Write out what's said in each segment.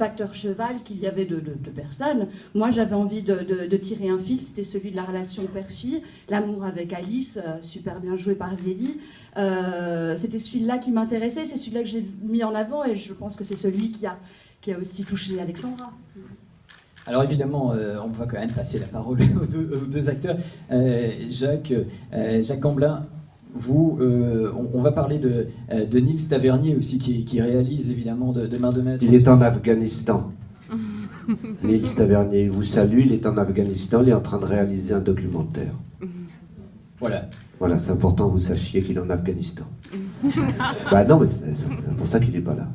facteur cheval qu'il y avait de personnes. Moi, j'avais envie de tirer un fil, c'était celui de la relation père-fille, l'amour avec Alice, super bien joué par Zélie. C'était celui-là qui m'intéressait, c'est celui-là que j'ai mis en avant, et je pense que c'est celui qui a aussi touché Alexandra. Alors évidemment, on va quand même passer la parole aux deux acteurs. Jacques Gamblin, vous, on va parler de Nils Tavernier aussi, qui réalise évidemment de main de maître. Il est en Afghanistan. Nils Tavernier vous salue, il est en Afghanistan, il est en train de réaliser un documentaire. Voilà. Voilà, c'est important que vous sachiez qu'il est en Afghanistan. Bah non, mais c'est pour ça qu'il n'est pas là.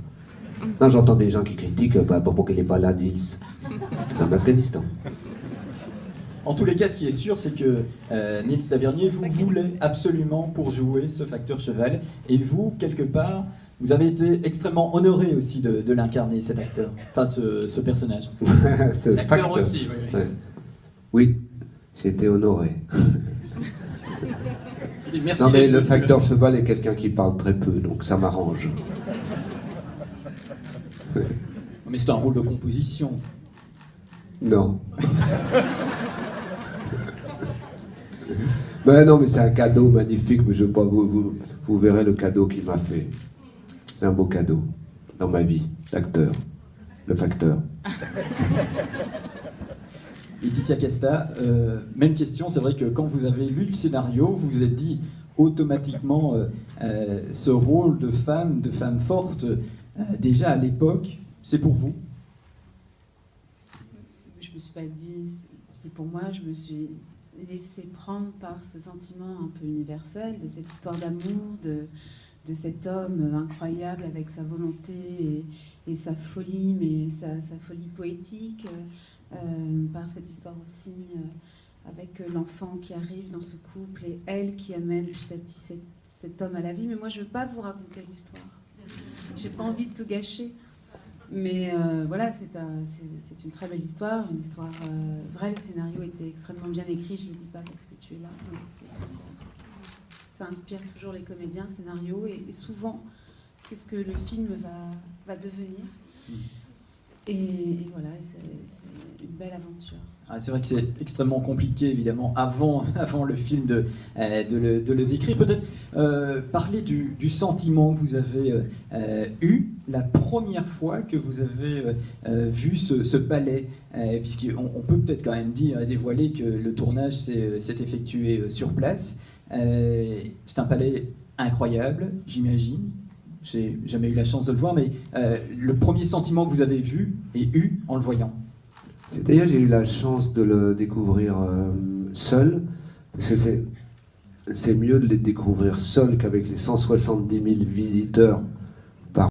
Non, j'entends des gens qui critiquent pourquoi qu'il n'est pas là, Nils. Il est en Afghanistan. En tous les cas, ce qui est sûr, c'est que Nils Tavernier, vous voulez absolument pour jouer ce facteur cheval. Et vous, quelque part, vous avez été extrêmement honoré aussi de l'incarner, cet acteur. Enfin, ce personnage. Ce facteur aussi, oui. Ouais. Oui, j'ai été honoré. Merci. Non, mais le facteur cheval est quelqu'un qui parle très peu, donc ça m'arrange. Mais c'est un rôle de composition. Non. Mais non, mais c'est un cadeau magnifique, mais je veux pas vous verrez le cadeau qu'il m'a fait. C'est un beau cadeau dans ma vie d'acteur, le facteur. Laetitia Casta, même question, c'est vrai que quand vous avez lu le scénario, vous vous êtes dit automatiquement ce rôle de femme forte, déjà à l'époque, c'est pour vous? Je me suis pas dit c'est pour moi, je me suis laissée prendre par ce sentiment un peu universel de cette histoire d'amour, de cet homme incroyable avec sa volonté et sa folie, mais sa folie poétique, par cette histoire aussi avec l'enfant qui arrive dans ce couple et elle qui amène petit à petit cet homme à la vie. Mais moi, je veux pas vous raconter l'histoire. J'ai pas envie de tout gâcher. Mais voilà, c'est une très belle histoire, une histoire vraie. Le scénario était extrêmement bien écrit, je ne le dis pas parce que tu es là. Ça inspire toujours les comédiens, le scénario, et souvent, c'est ce que le film va devenir. Et voilà, c'est une belle aventure. Ah, c'est vrai que c'est extrêmement compliqué, évidemment, avant le film de le décrire. Peut-être parler du sentiment que vous avez eu la première fois que vous avez vu ce palais, puisqu'on peut peut-être quand même dévoiler que le tournage s'est effectué sur place. C'est un palais incroyable, j'imagine. J'ai jamais eu la chance de le voir, mais le premier sentiment que vous avez vu et eu en le voyant. C'est-à-dire, j'ai eu la chance de le découvrir seul, parce que c'est mieux de le découvrir seul qu'avec les 170 000 visiteurs